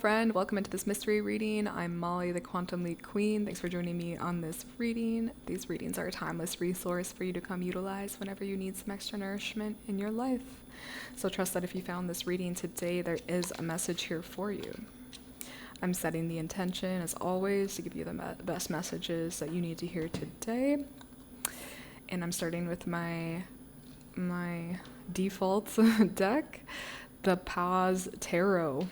friend. Welcome into this mystery reading. I'm Molly, the QuantumLeapQueen. Thanks for joining me on this reading. These readings are a timeless resource for you to come utilize whenever you need some extra nourishment in your life. So trust that if you found this reading today, there is a message here for you. I'm setting the intention, as always, to give you the best messages that you need to hear today. And I'm starting with my default deck, the Paz Tarot.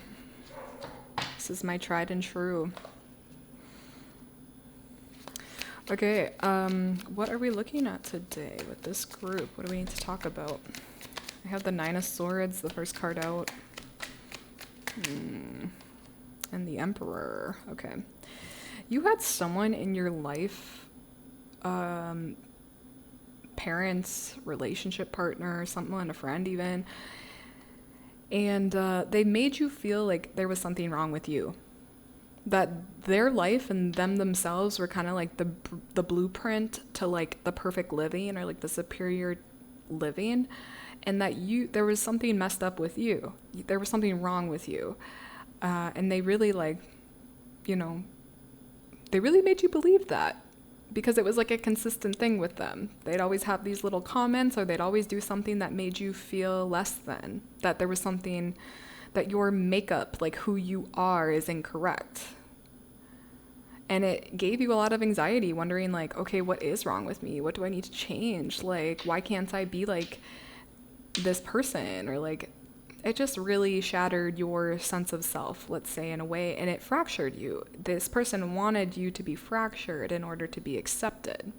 This is my tried and true. Okay, what are we looking at today with this group? What do we need to talk about? I have the Nine of Swords, the first card out. And the Emperor. Okay. You had someone in your life, parents, relationship partner, someone, a friend even, and they made you feel like there was something wrong with you. That their life and them themselves were kind of like the blueprint to like the perfect living or like the superior living, and that there was something messed up with you. There was something wrong with you. And they really they really made you believe that because it was like a consistent thing with them. They'd always have these little comments, or they'd always do something that made you feel less than, that there was something, that your makeup, like who you are, is incorrect. And it gave you a lot of anxiety, wondering like, okay, what is wrong with me? What do I need to change? Like, why can't I be like this person? Or like, it just really shattered your sense of self, let's say, in a way, and it fractured you. This person wanted you to be fractured in order to be accepted.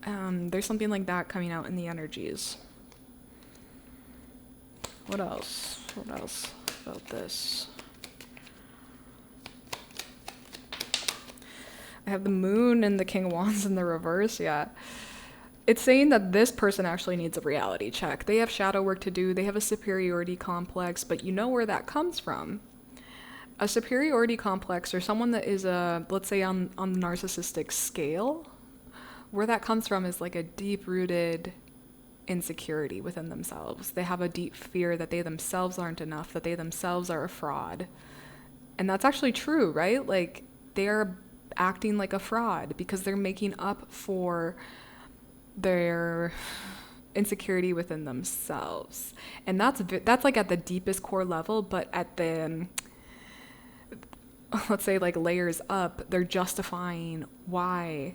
There's something like that coming out in the energies. What else? What else about this? I have the Moon and the King of Wands in the reverse, yeah. It's saying that this person actually needs a reality check. They have shadow work to do. They have a superiority complex, but you know where that comes from. A superiority complex, or someone that is let's say on the narcissistic scale, where that comes from is like a deep-rooted insecurity within themselves. They have a deep fear that they themselves aren't enough, that they themselves are a fraud. And that's actually true, right? Like, they are acting like a fraud because they're making up for their insecurity within themselves. And that's like at the deepest core level, but at the let's say like layers up, they're justifying why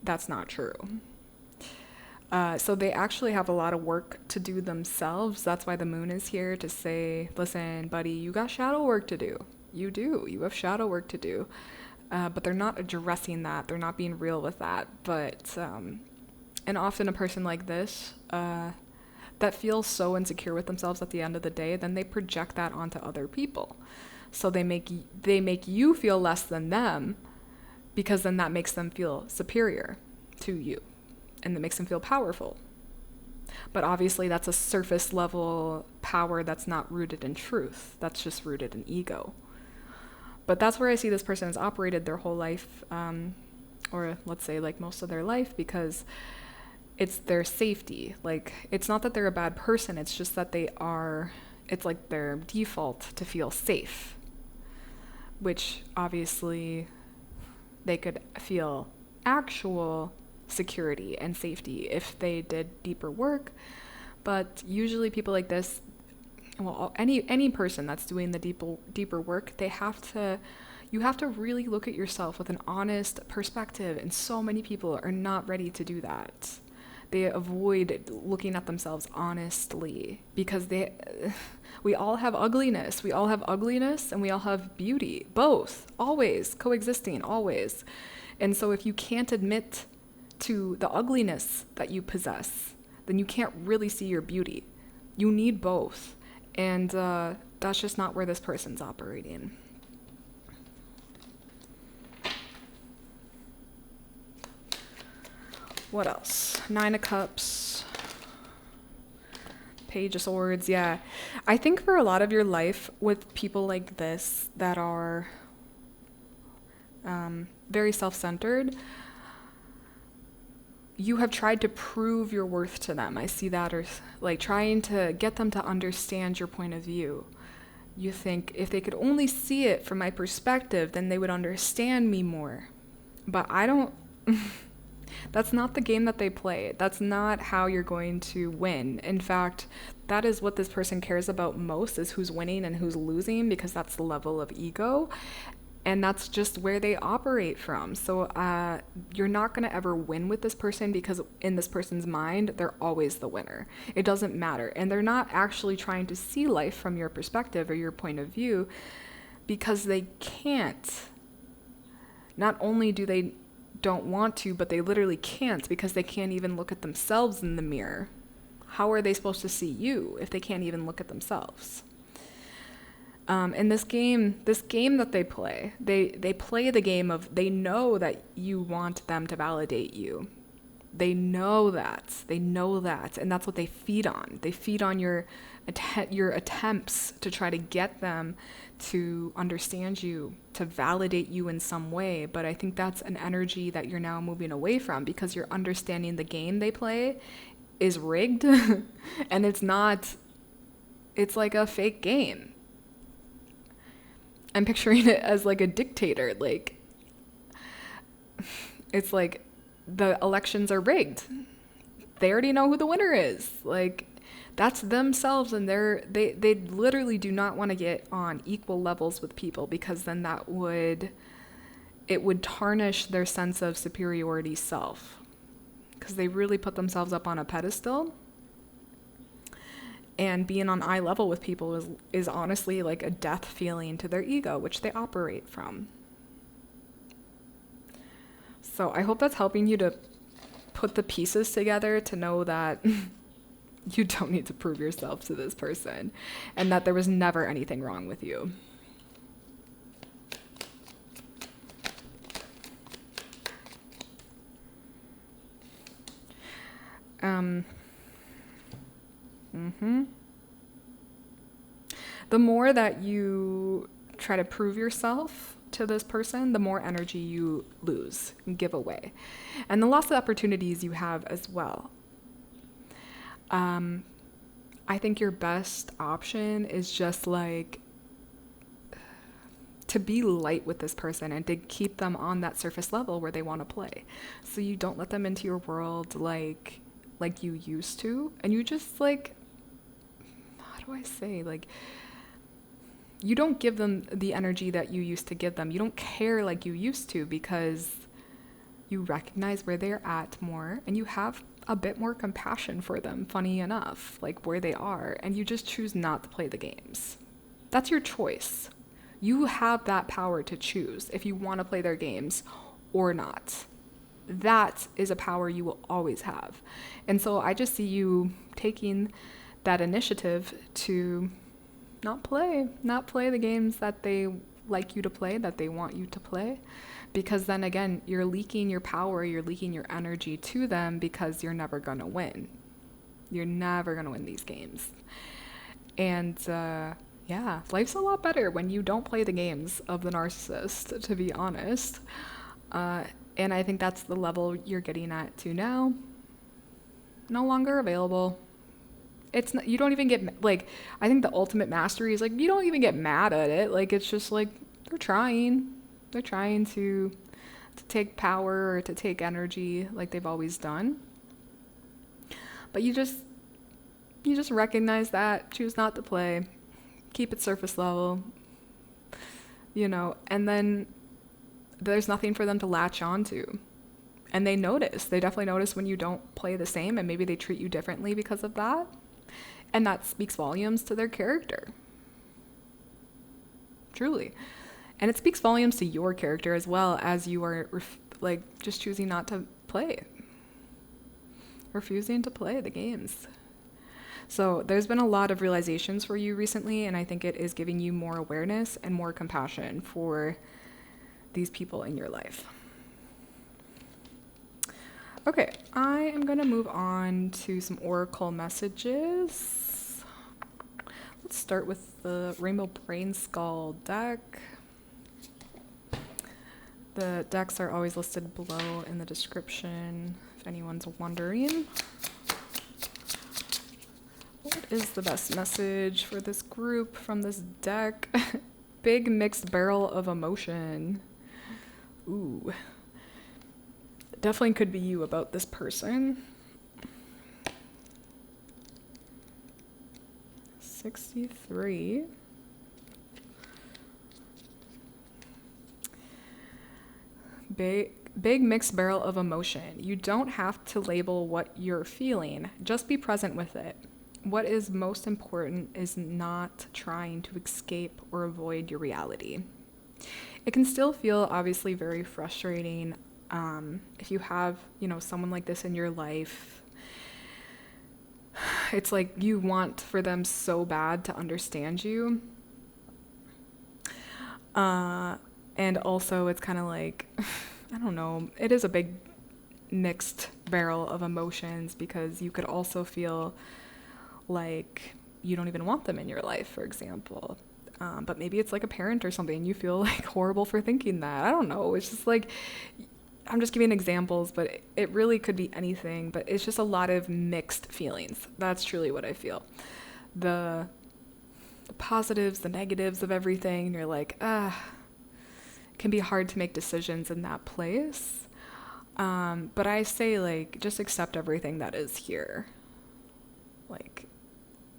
that's not true. So they actually have a lot of work to do themselves. That's why the Moon is here to say, listen, buddy, you got shadow work to do. You have shadow work to do. But they're not addressing that. They're not being real with that. But and often a person like this that feels so insecure with themselves at the end of the day, then they project that onto other people. So they make you feel less than them, because then that makes them feel superior to you, and that makes them feel powerful. But obviously that's a surface level power that's not rooted in truth. That's just rooted in ego. But that's where I see this person has operated their whole life, or let's say like most of their life, because it's their safety. Like, it's not that they're a bad person, it's just that it's like their default to feel safe, which obviously they could feel actual security and safety if they did deeper work. But usually people like this, well, any person that's doing the deeper work, you have to really look at yourself with an honest perspective, and so many people are not ready to do that. They avoid looking at themselves honestly because we all have ugliness. We all have ugliness and we all have beauty, both, always coexisting, always. And so if you can't admit to the ugliness that you possess, then you can't really see your beauty. You need both. And that's just not where this person's operating. What else? Nine of Cups, Page of Swords. Yeah, I think for a lot of your life with people like this that are very self-centered, you have tried to prove your worth to them. I see that, or like trying to get them to understand your point of view. You think if they could only see it from my perspective, then they would understand me more. But I don't, that's not the game that they play. That's not how you're going to win. In fact, that is what this person cares about most, is who's winning and who's losing, because that's the level of ego. And that's just where they operate from. So you're not going to ever win with this person, because in this person's mind, they're always the winner. It doesn't matter. And they're not actually trying to see life from your perspective or your point of view, because they can't. Not only do they don't want to, but they literally can't, because they can't even look at themselves in the mirror. How are they supposed to see you if they can't even look at themselves? In this game that they play the game of, they know that you want them to validate you. They know that, and that's what they feed on. They feed on your attempts to try to get them to understand you, to validate you in some way. But I think that's an energy that you're now moving away from, because you're understanding the game they play is rigged and it's like a fake game. I'm picturing it as like a dictator. Like, it's like the elections are rigged. They already know who the winner is. Like, that's themselves, and they literally do not want to get on equal levels with people, because then it would tarnish their sense of superiority self, because they really put themselves up on a pedestal. And being on eye level with people is honestly like a death feeling to their ego, which they operate from. So I hope that's helping you to put the pieces together to know that you don't need to prove yourself to this person, and that there was never anything wrong with you. The more that you try to prove yourself to this person, the more energy you lose and give away, and the loss of opportunities you have as well. I think your best option is just like to be light with this person and to keep them on that surface level where they want to play. So you don't let them into your world like you used to, and you just like, how do I say, like, you don't give them the energy that you used to give them. You don't care like you used to, because you recognize where they're at more, and you have a bit more compassion for them, funny enough, like where they are, and you just choose not to play the games. That's your choice. You have that power to choose if you want to play their games or not. That is a power you will always have. And so I just see you taking that initiative to not play the games that they like you to play, that they want you to play, because then again, you're leaking your power, you're leaking your energy to them, because you're never going to win. You're never going to win these games. And yeah, life's a lot better when you don't play the games of the narcissist, to be honest. And I think that's the level you're getting at to now. No longer available. It's not, you don't even get, like, I think the ultimate mastery is like, you don't even get mad at it. Like, it's just like, they're trying to take power or to take energy like they've always done. But you just recognize that, choose not to play, keep it surface level, and then there's nothing for them to latch on to. And they definitely notice when you don't play the same, and maybe they treat you differently because of that. And that speaks volumes to their character. Truly. And it speaks volumes to your character as well, as you are just choosing not to play. Refusing to play the games. So there's been a lot of realizations for you recently, and I think it is giving you more awareness and more compassion for these people in your life. Okay, I am going to move on to some oracle messages. Let's start with the Rainbow Brain Skull deck. The decks are always listed below in the description, if anyone's wondering. Oh, What is the best message for this group from this deck? Big mixed barrel of emotion. Ooh. Definitely could be you about this person. 63. Big mixed barrel of emotion. You don't have to label what you're feeling. Just be present with it. What is most important is not trying to escape or avoid your reality. It can still feel obviously very frustrating if you have, someone like this in your life. It's like you want for them so bad to understand you. And also it's kind of like, I don't know, it is a big mixed barrel of emotions because you could also feel like you don't even want them in your life, for example. But maybe it's like a parent or something. You feel like horrible for thinking that. I don't know. It's just like, I'm just giving examples, but it really could be anything. But it's just a lot of mixed feelings. That's truly what I feel. The positives, the negatives of everything. And you're like, it can be hard to make decisions in that place. But I say, like, just accept everything that is here. Like,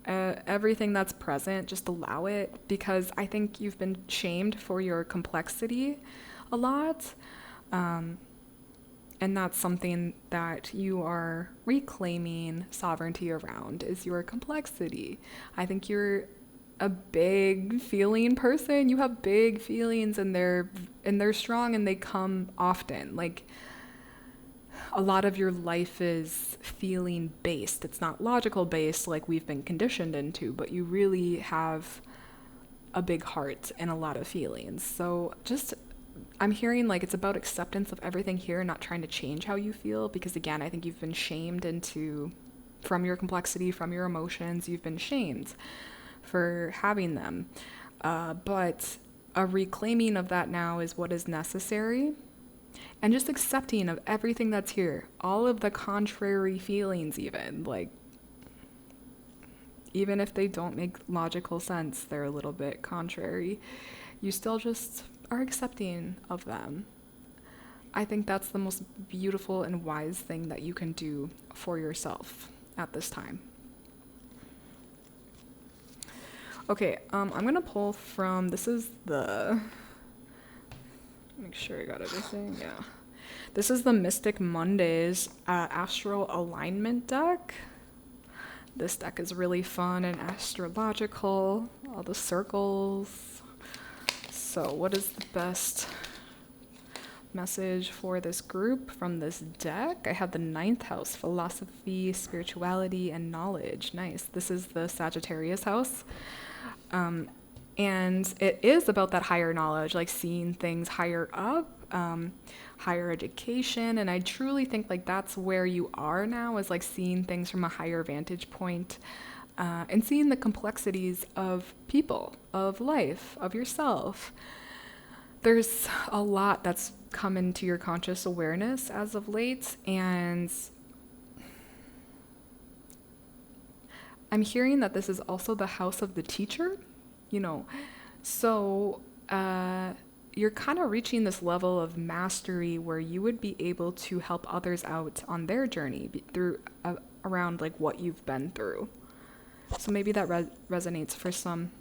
everything that's present, just allow it, because I think you've been shamed for your complexity a lot. And that's something that you are reclaiming sovereignty around, is your complexity. I think you're a big feeling person. You have big feelings and they're strong and they come often. Like, a lot of your life is feeling based. It's not logical based like we've been conditioned into, but you really have a big heart and a lot of feelings. So I'm hearing like it's about acceptance of everything here and not trying to change how you feel, because again, I think you've been shamed from your complexity, from your emotions, you've been shamed for having them. But a reclaiming of that now is what is necessary. And just accepting of everything that's here, all of the contrary feelings, even if they don't make logical sense, they're a little bit contrary. You still just are accepting of them. I think that's the most beautiful and wise thing that you can do for yourself at this time. Okay, I'm gonna pull from, make sure I got everything. Yeah. This is the Mystic Mondays Astral Alignment deck. This deck is really fun and astrological. All the circles. So what is the best message for this group from this deck? I have the 9th house, philosophy, spirituality, and knowledge. Nice. This is the Sagittarius house. And it is about that higher knowledge, like seeing things higher up, higher education. And I truly think like that's where you are now, is like seeing things from a higher vantage point, and seeing the complexities of people, of life, of yourself. There's a lot that's come into your conscious awareness as of late, and I'm hearing that this is also the house of the teacher, so you're kind of reaching this level of mastery where you would be able to help others out on their journey through around like what you've been through. So maybe that resonates for some.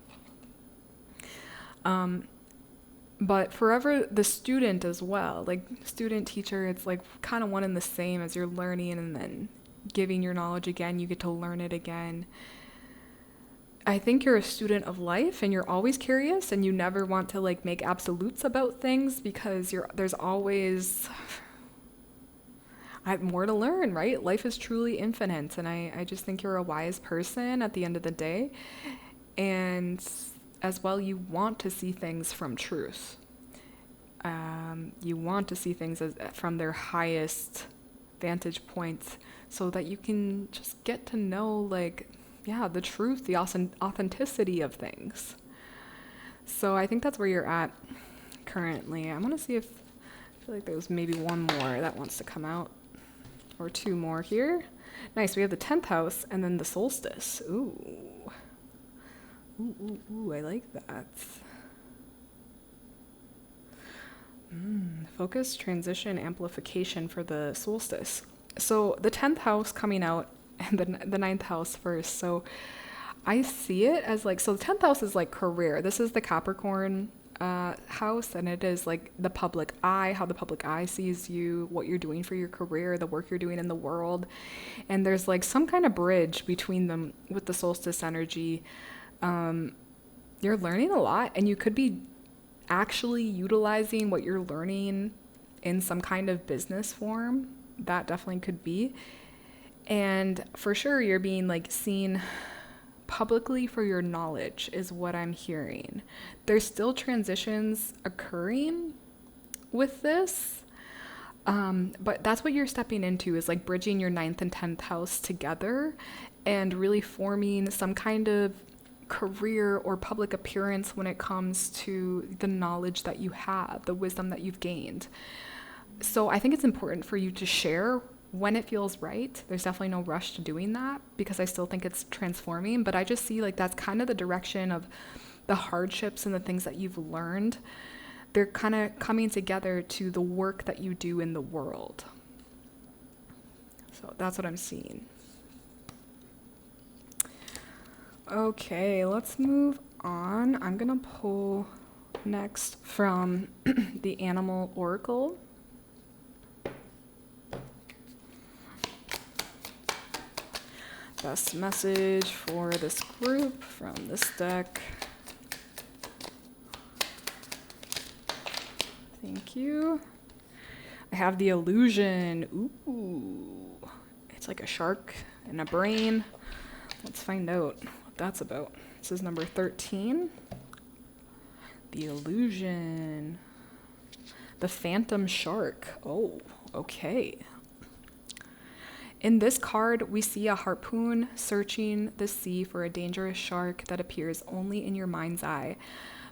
But forever the student as well, like student teacher, it's like kind of one and the same. As you're learning and then giving your knowledge again, you get to learn it again. I think you're a student of life and you're always curious and you never want to like make absolutes about things, because there's always more to learn, right? Life is truly infinite, and I just think you're a wise person at the end of the day. And as well, you want to see things from truth. You want to see things from their highest vantage points, so that you can just get to know the truth, the authenticity of things. So I think that's where you're at currently. I'm going to see if, I feel like there's maybe one more that wants to come out, or two more here. Nice. We have the 10th house and then the solstice. Ooh. Ooh, I like that. Focus, transition, amplification for the solstice. So the 10th house coming out and the 9th house first. So I see it as like, so the 10th house is like career. This is the Capricorn house, and it is like the public eye, how the public eye sees you, what you're doing for your career, the work you're doing in the world. And there's like some kind of bridge between them with the solstice energy. You're learning a lot, and you could be actually utilizing what you're learning in some kind of business form. That definitely could be. And for sure, you're being like seen publicly for your knowledge is what I'm hearing. There's still transitions occurring with this. But that's what you're stepping into, is like bridging your 9th and 10th house together and really forming some kind of career or public appearance when it comes to the knowledge that you have, the wisdom that you've gained. So I think it's important for you to share when it feels right. There's definitely no rush to doing that, because I still think it's transforming, but I just see like that's kind of the direction of the hardships and the things that you've learned. They're kind of coming together to the work that you do in the world. So that's what I'm seeing. Okay, let's move on. I'm gonna pull next from the Animal Oracle. Best message for this group from this deck. Thank you. I have the Illusion. Ooh, it's like a shark and a brain. Let's find out what that's about. This is number 13. The Illusion. The Phantom Shark. Oh, okay. In this card, we see a harpoon searching the sea for a dangerous shark that appears only in your mind's eye.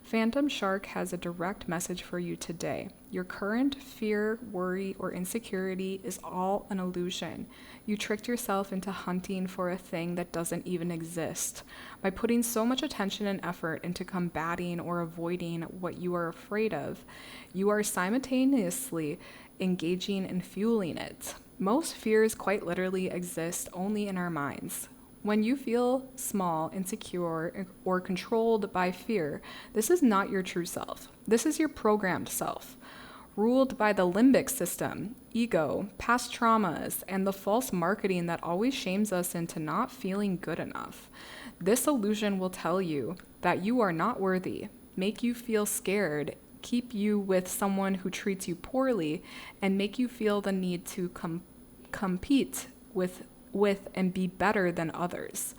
Phantom Shark has a direct message for you today. Your current fear, worry, or insecurity is all an illusion. You tricked yourself into hunting for a thing that doesn't even exist. By putting so much attention and effort into combating or avoiding what you are afraid of, you are simultaneously engaging and fueling it. Most fears quite literally exist only in our minds. When you feel small, insecure, or controlled by fear, this is not your true self. This is your programmed self, ruled by the limbic system, ego, past traumas, and the false marketing that always shames us into not feeling good enough. This illusion will tell you that you are not worthy, make you feel scared, keep you with someone who treats you poorly, and make you feel the need to compete with and be better than others.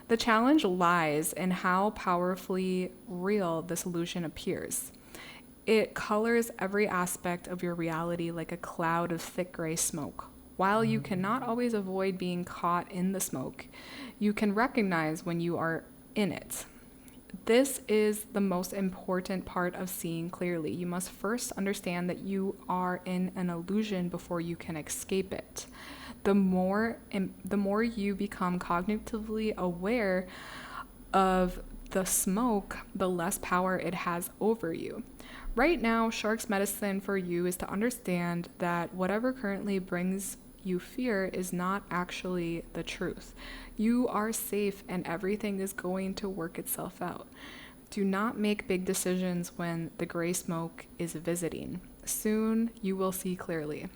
The challenge lies in how powerfully real this illusion appears. It colors every aspect of your reality like a cloud of thick gray smoke. While you cannot always avoid being caught in the smoke, you can recognize when you are in it. This is the most important part of seeing clearly. You must first understand that you are in an illusion before you can escape it. The more you become cognitively aware of the smoke, the less power it has over you. Right now, Shark's medicine for you is to understand that whatever currently brings you fear is not actually the truth. You are safe and everything is going to work itself out. Do not make big decisions when the gray smoke is visiting. Soon you will see clearly.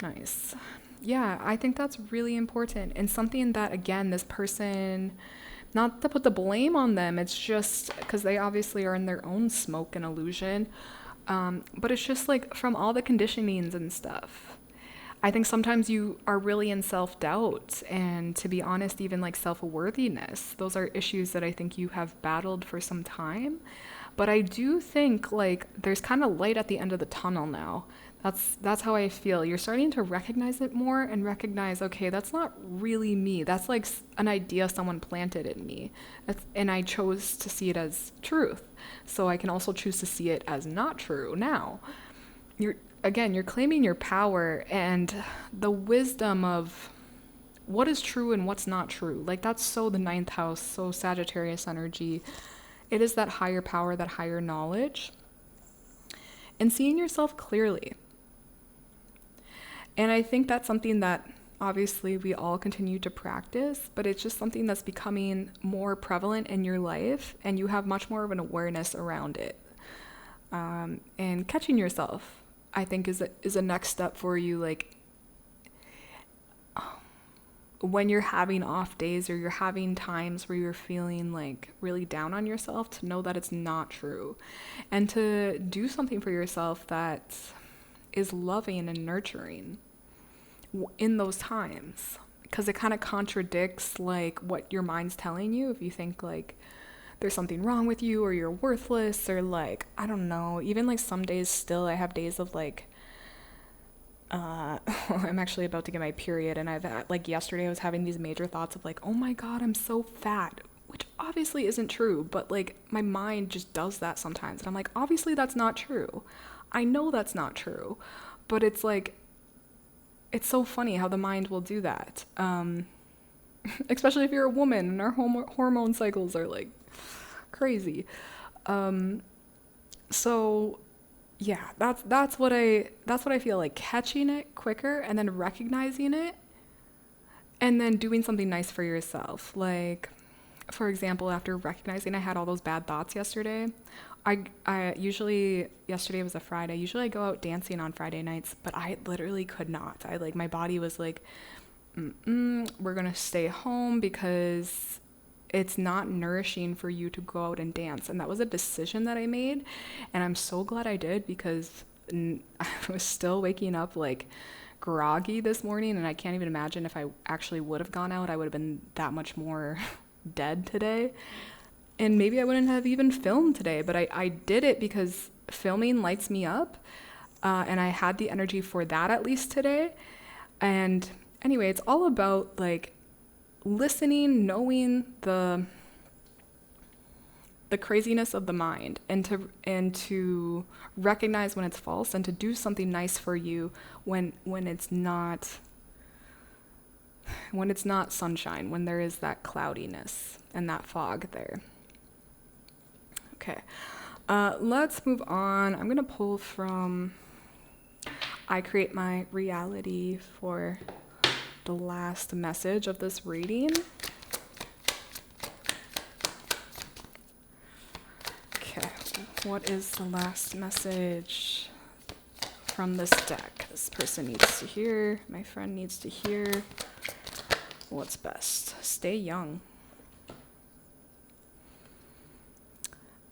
Nice. Yeah, I think that's really important, and something that, again, this person, not to put the blame on them, it's just because they obviously are in their own smoke and illusion, but it's just like from all the conditionings and stuff. I think sometimes you are really in self-doubt, and to be honest, even like self-worthiness. Those are issues that I think you have battled for some time, but I do think like there's kind of light at the end of the tunnel now. That's how I feel. You're starting to recognize it more and recognize, okay, that's not really me. That's like an idea someone planted in me. And I chose to see it as truth. So I can also choose to see it as not true now. again, you're claiming your power and the wisdom of what is true and what's not true. Like, that's so the ninth house, so Sagittarius energy. It is that higher power, that higher knowledge, and seeing yourself clearly. And I think that's something that obviously we all continue to practice, but it's just something that's becoming more prevalent in your life, and you have much more of an awareness around it. And catching yourself, I think, is a next step for you. Like, when you're having off days or you're having times where you're feeling like really down on yourself, to know that it's not true, and to do something for yourself that is loving and nurturing in those times, because it kind of contradicts like what your mind's telling you. If you think like there's something wrong with you or you're worthless, or like, I don't know, even like some days still I have days of like I'm actually about to get my period, and I've like yesterday I was having these major thoughts of like, oh my god, I'm so fat, which obviously isn't true, but like my mind just does that sometimes, and I'm like, obviously that's not true. I know that's not true, but it's like, it's so funny how the mind will do that, especially if you're a woman and our hormone cycles are like crazy. So yeah, that's what I feel like, catching it quicker and then recognizing it, and then doing something nice for yourself. Like, for example, after recognizing I had all those bad thoughts yesterday, I usually, yesterday was a Friday, usually I go out dancing on Friday nights, but I literally could not. I like, my body was like, we're gonna stay home because it's not nourishing for you to go out and dance. And that was a decision that I made, and I'm so glad I did, because I was still waking up like groggy this morning, and I can't even imagine if I actually would have gone out, I would have been that much more dead today, and maybe I wouldn't have even filmed today. But I did it because filming lights me up, and I had the energy for that at least today. And anyway, it's all about like listening, knowing the craziness of the mind, and to recognize when it's false, and to do something nice for you when it's not sunshine, when there is that cloudiness and that fog there. Okay, let's move on. I'm gonna pull from I Create My Reality for the last message of this reading. Okay, what is the last message from this deck? This person needs to hear, my friend needs to hear. What's best? Stay young.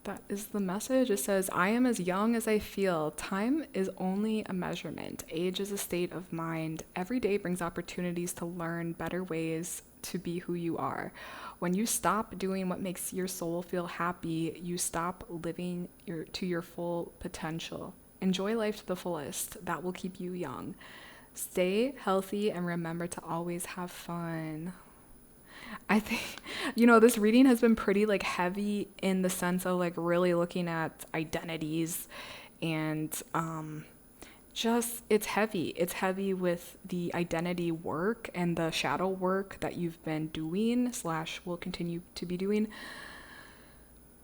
That is the message. It says, I am as young as I feel. Time is only a measurement. Age is a state of mind. Every day brings opportunities to learn better ways to be who you are. When you stop doing what makes your soul feel happy, you stop living to your full potential. Enjoy life to the fullest. That will keep you young. Stay healthy and remember to always have fun. I think, this reading has been pretty like heavy in the sense of like really looking at identities, and just it's heavy. It's heavy with the identity work and the shadow work that you've been doing / will continue to be doing.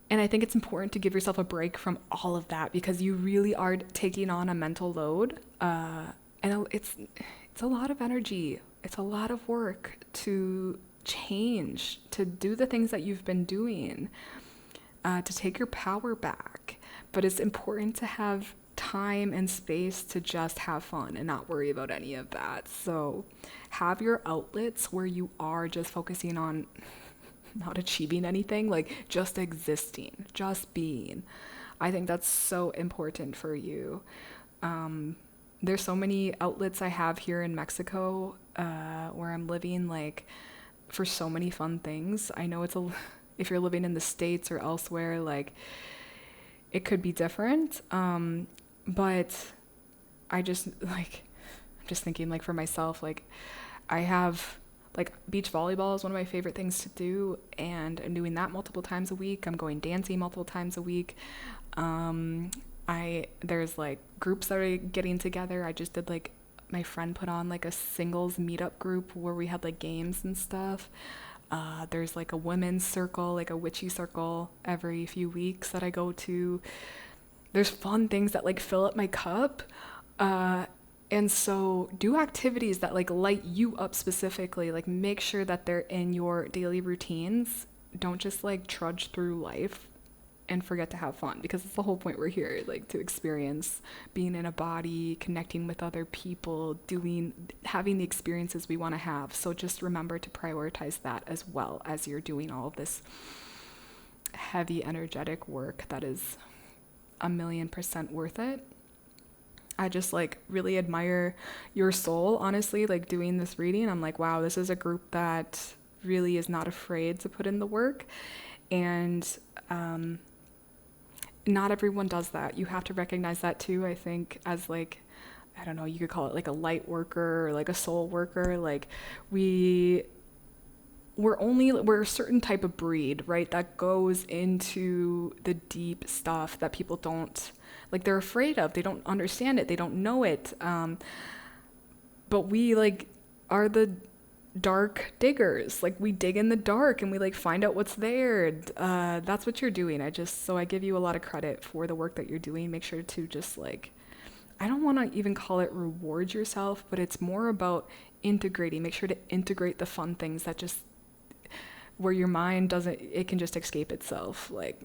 And I think it's important to give yourself a break from all of that, because you really are taking on a mental load, and it's a lot of energy. It's a lot of work to change, to do the things that you've been doing, to take your power back. But it's important to have time and space to just have fun and not worry about any of that. So have your outlets where you are just focusing on not achieving anything, like just existing, just being. I think that's so important for you. There's so many outlets I have here in Mexico, where I'm living, like, for so many fun things. I know if you're living in the States or elsewhere, like, it could be different. But I'm just thinking, like, for myself, like, I have, like, beach volleyball is one of my favorite things to do, and I'm doing that multiple times a week. I'm going dancing multiple times a week. There's like groups that are getting together. I just did like, my friend put on like a singles meetup group where we had like games and stuff. There's like a women's circle, like a witchy circle every few weeks that I go to. There's fun things that like fill up my cup. And so do activities that like light you up specifically, like make sure that they're in your daily routines. Don't just like trudge through life and forget to have fun, because it's the whole point we're here, like to experience being in a body, connecting with other people, having the experiences we want to have. So just remember to prioritize that as well as you're doing all of this heavy energetic work that is 1,000,000% worth it. I just like really admire your soul, honestly, like doing this reading. I'm like, wow, this is a group that really is not afraid to put in the work. And not everyone does that. You have to recognize that too, I think, as like, I don't know, you could call it like a light worker or like a soul worker. Like we're a certain type of breed, right? That goes into the deep stuff that people don't, like they're afraid of. They don't understand it. They don't know it. But we like are the dark diggers. Like we dig in the dark and we like find out what's there. That's what you're doing. So I give you a lot of credit for the work that you're doing. Make sure to just like, I don't want to even call it reward yourself, but it's more about integrating. Make sure to integrate the fun things that just, where your mind it can just escape itself. Like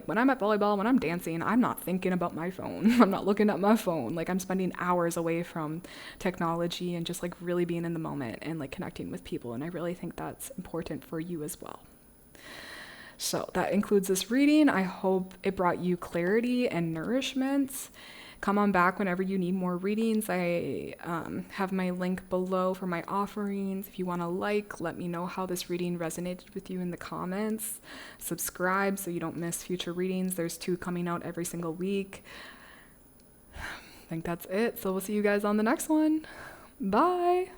when I'm at volleyball, when I'm dancing, I'm not thinking about my phone. I'm not looking at my phone. Like I'm spending hours away from technology and just like really being in the moment and like connecting with people. And I really think that's important for you as well. So that includes this reading. I hope it brought you clarity and nourishment. Come on back whenever you need more readings. I have my link below for my offerings. If you want to let me know how this reading resonated with you in the comments. Subscribe so you don't miss future readings. There's 2 coming out every single week. I think that's it. So we'll see you guys on the next one. Bye.